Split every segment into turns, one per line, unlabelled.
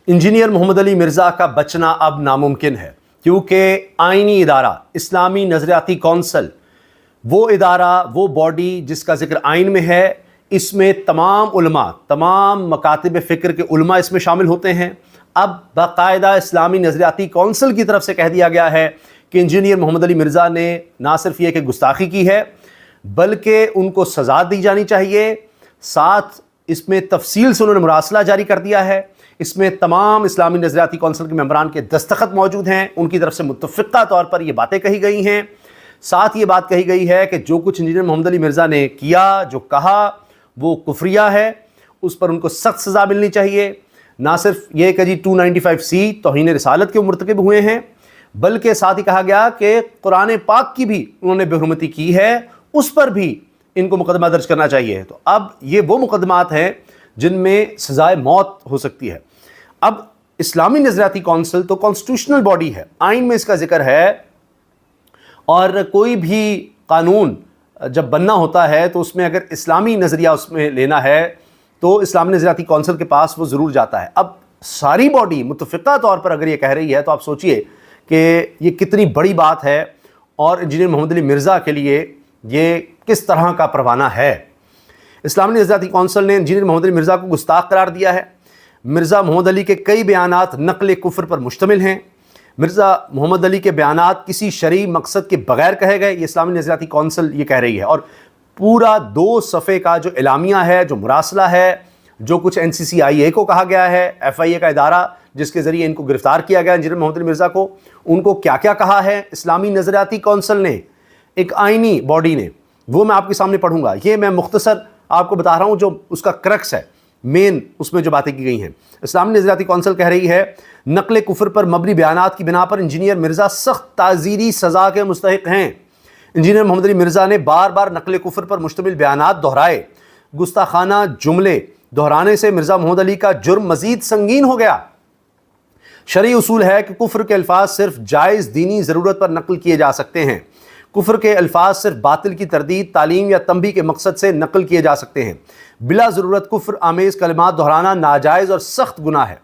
Engineer محمد علی مرزا کا بچنا اب ناممکن ہے، کیونکہ آئینی ادارہ اسلامی نظریاتی کونسل، وہ ادارہ، وہ باڈی جس کا ذکر آئین میں ہے، اس میں تمام علماء، تمام مکاتب فکر کے علماء اس میں شامل ہوتے ہیں۔ اب باقاعدہ اسلامی نظریاتی کونسل کی طرف سے کہہ دیا گیا ہے کہ انجینئر محمد علی مرزا نے نہ صرف یہ کہ گستاخی کی ہے، بلکہ ان کو سزا دی جانی چاہیے، ساتھ اس میں تفصیل سے انہوں نے مراسلہ جاری کر دیا ہے۔ اس میں تمام اسلامی نظریاتی کونسل کے ممبران کے دستخط موجود ہیں، ان کی طرف سے متفقہ طور پر یہ باتیں کہی گئی ہیں۔ ساتھ یہ بات کہی گئی ہے کہ جو کچھ انجینئر محمد علی مرزا نے کیا، جو کہا، وہ کفریہ ہے، اس پر ان کو سخت سزا ملنی چاہیے۔ نہ صرف یہ کہ جی 295C توہین رسالت کے مرتکب ہوئے ہیں، بلکہ ساتھ ہی کہا گیا کہ قرآن پاک کی بھی انہوں نے بے حرمتی کی ہے، اس پر بھی ان کو مقدمہ درج کرنا چاہیے۔ تو اب یہ وہ مقدمات ہیں جن میں سزائے موت ہو سکتی ہے۔ اب اسلامی نظریاتی کونسل تو کانسٹیٹیوشنل باڈی ہے، آئین میں اس کا ذکر ہے، اور کوئی بھی قانون جب بننا ہوتا ہے تو اس میں اگر اسلامی نظریہ اس میں لینا ہے تو اسلامی نظریاتی کونسل کے پاس وہ ضرور جاتا ہے۔ اب ساری باڈی متفقہ طور پر اگر یہ کہہ رہی ہے تو آپ سوچئے کہ یہ کتنی بڑی بات ہے، اور انجینئر محمد علی مرزا کے لیے یہ کس طرح کا پروانہ ہے۔ اسلامی نظریاتی کونسل نے انجینئر محمد علی مرزا کو گستاخ قرار دیا ہے۔ مرزا محمد علی کے کئی بیانات نقل کفر پر مشتمل ہیں۔ مرزا محمد علی کے بیانات کسی شرعی مقصد کے بغیر کہے گئے، یہ اسلامی نظریاتی کونسل یہ کہہ رہی ہے، اور پورا 2 صفحے کا جو اعلامیہ ہے، جو مراسلہ ہے، جو کچھ NCCIA کو کہا گیا ہے، FIA کا ادارہ جس کے ذریعے ان کو گرفتار کیا گیا انجینئر محمد علی مرزا کو، ان کو کیا کیا کہا ہے اسلامی نظریاتی کونسل نے، ایک آئینی باڈی نے، وہ میں آپ کے سامنے پڑھوں گا۔ یہ میں مختصر آپ کو بتا رہا ہوں جو اس کا کرکس ہے، مین اس میں جو باتیں کی گئی ہیں۔ اسلامی نظریاتی کونسل کہہ رہی ہے نقل کفر پر مبنی بیانات کی بنا پر انجینئر مرزا سخت تعزیری سزا کے مستحق ہیں۔ انجینئر محمد علی مرزا نے بار بار نقل کفر پر مشتمل بیانات دہرائے، گستاخانہ جملے دہرانے سے مرزا محمد علی کا جرم مزید سنگین ہو گیا۔ شرعی اصول ہے کہ کفر کے الفاظ صرف جائز دینی ضرورت پر نقل کیے جا سکتے ہیں۔ کفر کے الفاظ صرف باطل کی تردید، تعلیم یا تنبیہ کے مقصد سے نقل کیے جا سکتے ہیں۔ بلا ضرورت کفر آمیز کلمات دہرانا ناجائز اور سخت گناہ ہے۔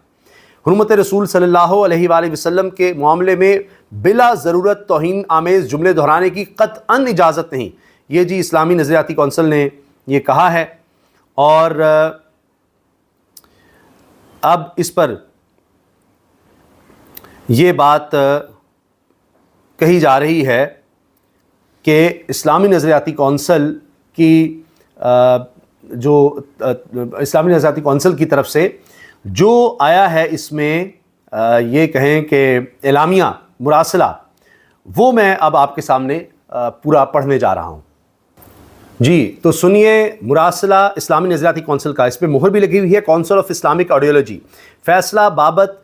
حرمت رسول صلی اللہ علیہ وآلہ وسلم کے معاملے میں بلا ضرورت توہین آمیز جملے دہرانے کی قطعاً اجازت نہیں۔ یہ جی اسلامی نظریاتی کونسل نے یہ کہا ہے، اور اب اس پر یہ بات کہی جا رہی ہے کہ اسلامی نظریاتی کونسل کی جو اسلامی نظریاتی کونسل کی طرف سے جو آیا ہے، اس میں یہ کہیں کہ اعلامیہ، مراسلہ، وہ میں اب آپ کے سامنے پورا پڑھنے جا رہا ہوں۔ جی تو سنیے مراسلہ اسلامی نظریاتی کونسل کا، اس پہ مہر بھی لگی ہوئی ہے، کونسل آف اسلامک آئیڈیالوجی۔ فیصلہ بابت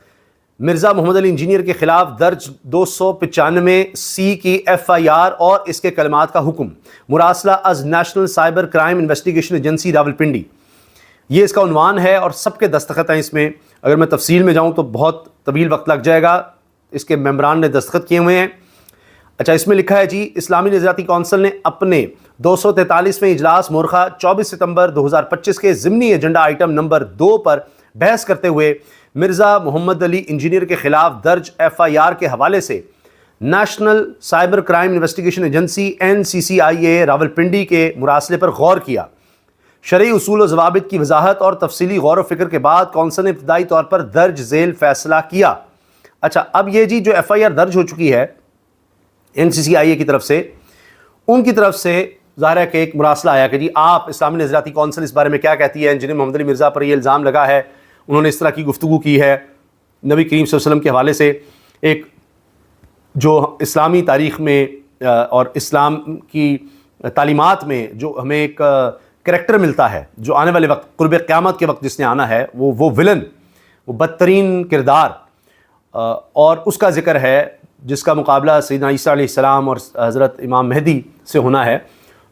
مرزا محمد علی انجینئر کے خلاف درج 295C کی FIR اور اس کے کلمات کا حکم۔ مراسلہ از National Cyber Crime Investigation Agency Rawalpindi, یہ اس کا عنوان ہے، اور سب کے دستخط ہیں اس میں۔ اگر میں تفصیل میں جاؤں تو بہت طویل وقت لگ جائے گا، اس کے ممبران نے دستخط کیے ہوئے ہیں۔ اچھا، اس میں لکھا ہے جی اسلامی نظریاتی کونسل نے اپنے 243ویں اجلاس مورخہ 24 ستمبر 2025 کے ضمنی ایجنڈا آئٹم نمبر 2 پر بحث کرتے ہوئے مرزا محمد علی انجینئر کے خلاف درج FIR کے حوالے سے national Cyber Crime Investigation agency NCCIA Rawalpindi کے مراسلے پر غور کیا۔ شرعی اصول و ضوابط کی وضاحت اور تفصیلی غور و فکر کے بعد کونسل نے ابتدائی طور پر درج ذیل فیصلہ کیا۔ اچھا، اب یہ جی جو FIR درج ہو چکی ہے NCCIA کی طرف سے، ان کی طرف سے ظاہر ہے کہ ایک مراسلہ آیا کہ جی آپ اسلامی نظریاتی کونسل اس بارے میں کیا کہتی ہے، انجینئر محمد علی مرزا پر یہ الزام لگا ہے، انہوں نے اس طرح کی گفتگو کی ہے نبی کریم صلی اللہ علیہ وسلم کے حوالے سے، ایک جو اسلامی تاریخ میں اور اسلام کی تعلیمات میں جو ہمیں ایک کریکٹر ملتا ہے، جو آنے والے وقت قرب قیامت کے وقت جس نے آنا ہے، وہ ولن، وہ بدترین کردار، اور اس کا ذکر ہے جس کا مقابلہ سیدنا عیسیٰ علیہ السلام اور حضرت امام مہدی سے ہونا ہے۔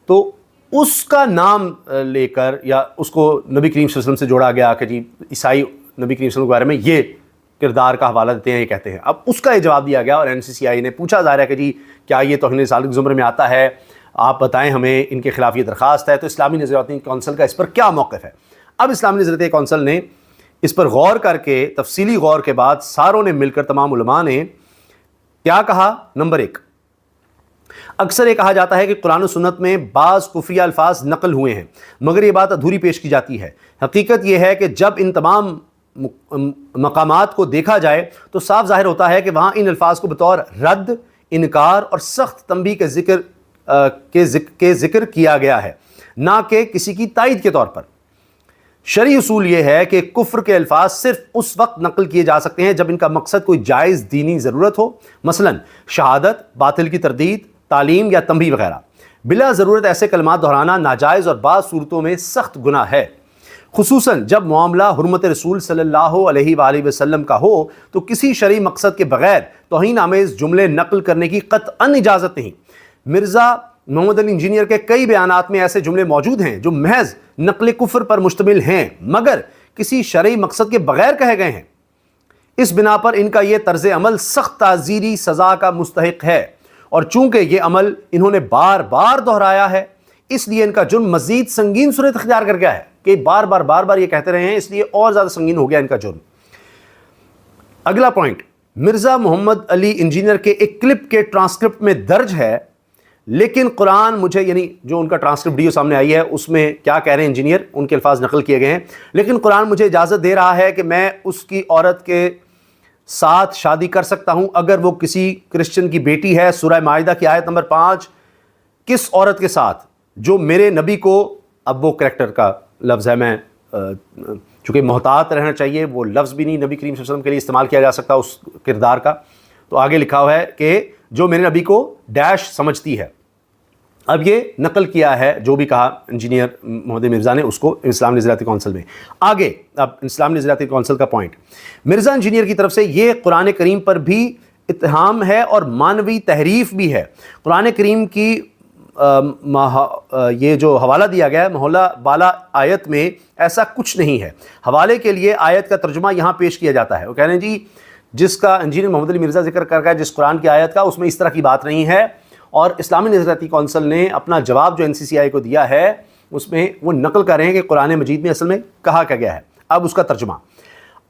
تو اس کا نام لے کر یا اس کو نبی کریم صلی اللہ علیہ وسلم سے جوڑا گیا کہ جی عیسائی نبی کریم صلی اللہ علیہ وسلم کے بارے میں یہ کردار کا حوالہ دیتے ہیں، یہ کہتے ہیں۔ اب اس کا یہ جواب دیا گیا، اور NCCIA نے پوچھا ظاہر ہے کہ جی کیا یہ توہین رسالت کے زمرے میں آتا ہے، آپ بتائیں ہمیں، ان کے خلاف یہ درخواست ہے۔ تو اسلامی نظریاتی کونسل کا اس پر کیا موقف ہے؟ اب اسلامی نظریاتی کونسل نے اس پر غور کر کے، تفصیلی غور کے بعد ساروں نے مل کر، تمام علماء نے کیا کہا؟ نمبر 1، اکثر یہ کہا جاتا ہے کہ قرآن و سنت میں بعض کفریہ الفاظ نقل ہوئے ہیں، مگر یہ بات ادھوری پیش کی جاتی ہے۔ حقیقت یہ ہے کہ جب ان تمام مقامات کو دیکھا جائے تو صاف ظاہر ہوتا ہے کہ وہاں ان الفاظ کو بطور رد، انکار اور سخت تنبیہ کے ذکر کیا گیا ہے، نہ کہ کسی کی تائید کے طور پر۔ شرعی اصول یہ ہے کہ کفر کے الفاظ صرف اس وقت نقل کیے جا سکتے ہیں جب ان کا مقصد کوئی جائز دینی ضرورت ہو، مثلا شہادت، باطل کی تردید، تعلیم یا تنبیہ وغیرہ۔ بلا ضرورت ایسے کلمات دہرانا ناجائز اور بعض صورتوں میں سخت گناہ ہے، خصوصاً جب معاملہ حرمت رسول صلی اللہ علیہ وآلہ وسلم کا ہو تو کسی شرعی مقصد کے بغیر توہین آمیز جملے نقل کرنے کی قطعاً اجازت نہیں۔ مرزا محمد علی انجینئر کے کئی بیانات میں ایسے جملے موجود ہیں جو محض نقل کفر پر مشتمل ہیں مگر کسی شرعی مقصد کے بغیر کہے گئے ہیں۔ اس بنا پر ان کا یہ طرز عمل سخت تعزیری سزا کا مستحق ہے، اور چونکہ یہ عمل انہوں نے بار بار دہرایا ہے اس لیے ان کا جرم مزید سنگین صورت اختیار کر گیا ہے کہ بار بار یہ کہتے رہے ہیں، اس لیے اور زیادہ سنگین ہو گیا ان کا جرم۔ اگلا پوائنٹ، مرزا محمد علی انجینئر کے ایک کلپ کے ٹرانسکرپٹ میں درج ہے، لیکن قرآن مجھے، یعنی جو ان کا ٹرانسکرپٹ ویڈیو سامنے آئی ہے اس میں کیا کہہ رہے ہیں انجینئر، ان کے الفاظ نقل کیے گئے ہیں، لیکن قرآن مجھے اجازت دے رہا ہے کہ میں اس کی عورت کے ساتھ شادی کر سکتا ہوں اگر وہ کسی کرسچن کی بیٹی ہے۔ سورہ مائدہ کی آیت نمبر 5، کس عورت کے ساتھ؟ جو میرے نبی کو، اب وہ کریکٹر کا لفظ ہے، میں چونکہ محتاط رہنا چاہیے، وہ لفظ بھی نہیں نبی کریم صلی اللہ علیہ وسلم کے لیے استعمال کیا جا سکتا اس کردار کا، تو آگے لکھا ہوا ہے کہ جو میرے نبی کو ڈیش سمجھتی ہے۔ اب یہ نقل کیا ہے جو بھی کہا انجینئر محمد مرزا نے اس کو اسلامی نظریاتی کونسل میں۔ آگے اب اسلامی نظریاتی کونسل کا پوائنٹ، مرزا انجینئر کی طرف سے یہ قرآن کریم پر بھی اتہام ہے اور مانوی تحریف بھی ہے۔ قرآن کریم کی یہ جو حوالہ دیا گیا ہے محلہ بالا آیت میں ایسا کچھ نہیں ہے۔ حوالے کے لیے آیت کا ترجمہ یہاں پیش کیا جاتا ہے، وہ کہہ رہے ہیں جی جس کا انجینئر محمد علی مرزا ذکر کر رہا ہے جس قرآن کی آیت کا، اس میں اس طرح کی بات نہیں ہے، اور اسلامی نظریاتی کونسل نے اپنا جواب جو NCCI کو دیا ہے اس میں وہ نقل کر رہے ہیں کہ قرآن مجید میں اصل میں کہا کیا گیا ہے۔ اب اس کا ترجمہ،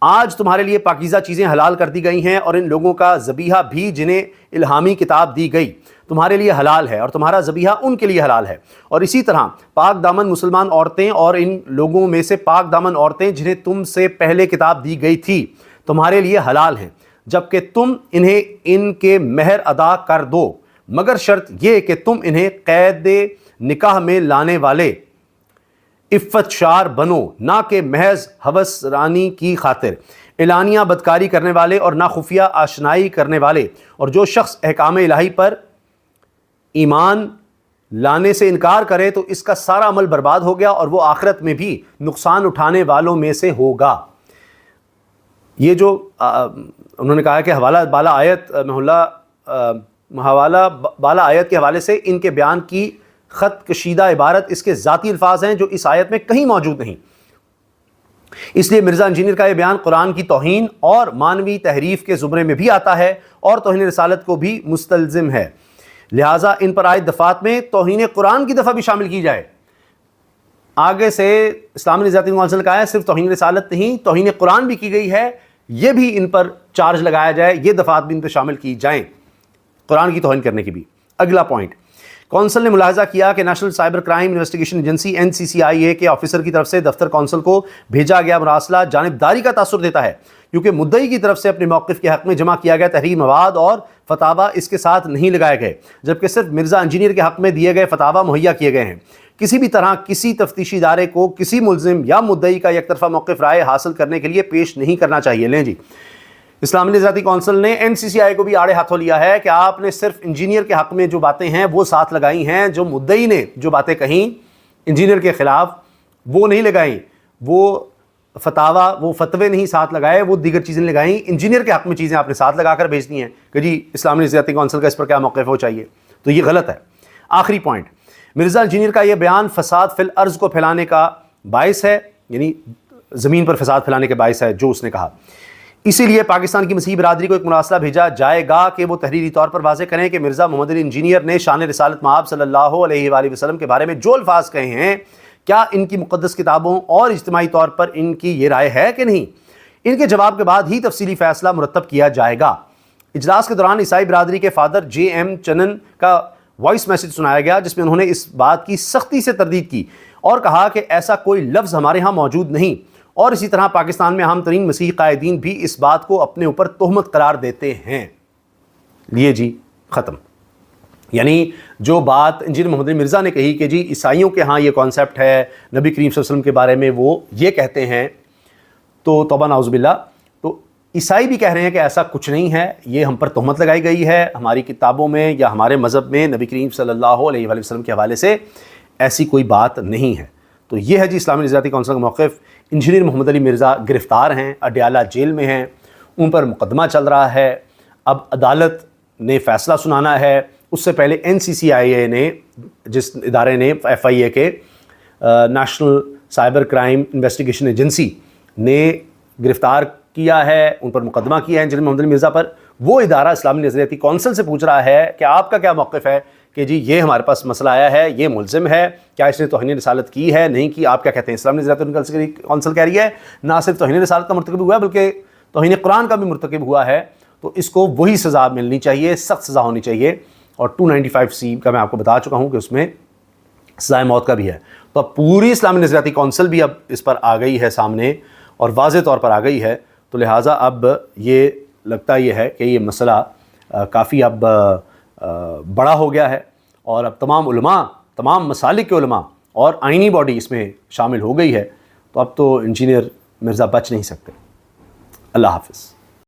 آج تمہارے لیے پاکیزہ چیزیں حلال کر دی گئی ہیں اور ان لوگوں کا ذبیحہ بھی جنہیں الہامی کتاب دی گئی تمہارے لیے حلال ہے، اور تمہارا ذبیحہ ان کے لیے حلال ہے، اور اسی طرح پاک دامن مسلمان عورتیں اور ان لوگوں میں سے پاک دامن عورتیں جنہیں تم سے پہلے کتاب دی گئی تھی تمہارے لیے حلال ہیں، جبکہ تم انہیں ان کے مہر ادا کر دو، مگر شرط یہ کہ تم انہیں قید نکاح میں لانے والے عفت شار بنو، نہ کہ محض ہوس رانی کی خاطر، اعلانیہ بدکاری کرنے والے اور نہ خفیہ آشنائی کرنے والے، اور جو شخص احکام الہی پر ایمان لانے سے انکار کرے تو اس کا سارا عمل برباد ہو گیا اور وہ آخرت میں بھی نقصان اٹھانے والوں میں سے ہوگا۔ یہ جو انہوں نے کہا کہ حوالہ بالا آیت حوالہ بالا آیت کے حوالے سے ان کے بیان کی خط کشیدہ عبارت اس کے ذاتی الفاظ ہیں جو اس آیت میں کہیں موجود نہیں، اس لیے مرزا انجینئر کا یہ بیان قرآن کی توہین اور مانوی تحریف کے زمرے میں بھی آتا ہے اور توہین رسالت کو بھی مستلزم ہے، لہٰذا ان پر عائد دفعات میں توہین قرآن کی دفعہ بھی شامل کی جائے۔ آگے سے اسلامی نظریاتی کونسل کا ہے صرف توہین رسالت نہیں، توہین قرآن بھی کی گئی ہے، یہ بھی ان پر چارج لگایا جائے، یہ دفعات بھی ان پہ شامل کی جائیں، قرآن کی توہین کرنے کی بھی۔ اگلا پوائنٹ، کونسل نے ملاحظہ کیا کہ national Cyber Crime Investigation agency NCCIA کے آفیسر کی طرف سے دفتر کونسل کو بھیجا گیا مراسلہ جانبداری کا تاثر دیتا ہے، کیونکہ مدعی کی طرف سے اپنے موقف کے حق میں جمع کیا گیا تحریری مواد اور فتاویٰ اس کے ساتھ نہیں لگائے گئے، جبکہ صرف مرزا انجینئر کے حق میں دیے گئے فتاویٰ مہیا کیے گئے ہیں۔ کسی بھی طرح کسی تفتیشی ادارے کو کسی ملزم یا مدعی کا یک طرفہ موقف رائے حاصل کرنے کے لیے پیش نہیں کرنا چاہیے۔ لیں جی، اسلامی نظریاتی کونسل نے NCCI کو بھی آڑے ہاتھوں لیا ہے کہ آپ نے صرف انجینئر کے حق میں جو باتیں ہیں وہ ساتھ لگائی ہیں، جو مدعی نے جو باتیں کہیں انجینئر کے خلاف وہ نہیں لگائیں، وہ فتاویٰ وہ فتوے نہیں ساتھ لگائے، وہ دیگر چیزیں لگائیں، انجینئر کے حق میں چیزیں آپ نے ساتھ لگا کر بھیج دی ہیں کہ جی اسلامی نظریاتی کونسل کا اس پر کیا موقف ہو چاہیے، تو یہ غلط ہے۔ آخری پوائنٹ، مرزا انجینئر کا یہ بیان فساد فی الارض کو پھیلانے کا باعث ہے، یعنی زمین پر فساد پھیلانے کے باعث ہے جو اس نے کہا، اسی لیے پاکستان کی مسیحی برادری کو ایک مراسلہ بھیجا جائے گا کہ وہ تحریری طور پر واضح کریں کہ مرزا محمد علی انجینئر نے شان رسالت مآب صلی اللہ علیہ وآلہ وسلم کے بارے میں جو الفاظ کہے ہیں کیا ان کی مقدس کتابوں اور اجتماعی طور پر ان کی یہ رائے ہے کہ نہیں۔ ان کے جواب کے بعد ہی تفصیلی فیصلہ مرتب کیا جائے گا۔ اجلاس کے دوران عیسائی برادری کے فادر جے ایم چنن کا وائس میسج سنایا گیا، جس میں انہوں نے اس بات کی سختی سے تردید کی اور کہا کہ ایسا کوئی لفظ ہمارے ہاں موجود نہیں، اور اسی طرح پاکستان میں اہم ترین مسیحی قائدین بھی اس بات کو اپنے اوپر تہمت قرار دیتے ہیں۔ لیے جی ختم۔ یعنی جو بات انجینئر محمد علی مرزا نے کہی کہ جی عیسائیوں کے ہاں یہ کانسیپٹ ہے نبی کریم صلی اللہ علیہ وسلم کے بارے میں، وہ یہ کہتے ہیں، تو توبہ نعوذ باللہ، تو عیسائی بھی کہہ رہے ہیں کہ ایسا کچھ نہیں ہے، یہ ہم پر تہمت لگائی گئی ہے، ہماری کتابوں میں یا ہمارے مذہب میں نبی کریم صلی اللہ علیہ وآلہ وسلم کے حوالے سے ایسی کوئی بات نہیں ہے۔ تو یہ ہے جی اسلامی نظریاتی کونسل کا موقف۔ انجینئر محمد علی مرزا گرفتار ہیں، اڈیالہ جیل میں ہیں، ان پر مقدمہ چل رہا ہے، اب عدالت نے فیصلہ سنانا ہے۔ اس سے پہلے NCCIA نے، جس ادارے نے FIA کے national Cyber Crime Investigation agency نے گرفتار کیا ہے، ان پر مقدمہ کیا ہے انجینئر محمد علی مرزا پر، وہ ادارہ اسلامی نظریاتی کونسل سے پوچھ رہا ہے کہ آپ کا کیا موقف ہے کہ جی یہ ہمارے پاس مسئلہ آیا ہے، یہ ملزم ہے، کیا اس نے توہین رسالت کی ہے نہیں کی، آپ کیا کہتے ہیں؟ اسلامی نظریاتی کونسل کہہ رہی ہے نہ صرف توہین رسالت کا مرتکب ہوا ہے بلکہ توہین قرآن کا بھی مرتکب ہوا ہے، تو اس کو وہی سزا ملنی چاہیے، سخت سزا ہونی چاہیے۔ اور 295C کا میں آپ کو بتا چکا ہوں کہ اس میں سزائے موت کا بھی ہے۔ تو اب پوری اسلامی نظریاتی کونسل بھی اب اس پر آ گئی ہے سامنے اور واضح طور پر آ گئی ہے، تو لہٰذا اب یہ لگتا یہ ہے کہ یہ مسئلہ کافی اب بڑا ہو گیا ہے، اور اب تمام علماء، تمام مسالک کے علماء اور آئینی باڈی اس میں شامل ہو گئی ہے، تو اب تو انجینئر مرزا بچ نہیں سکتے۔ اللہ حافظ۔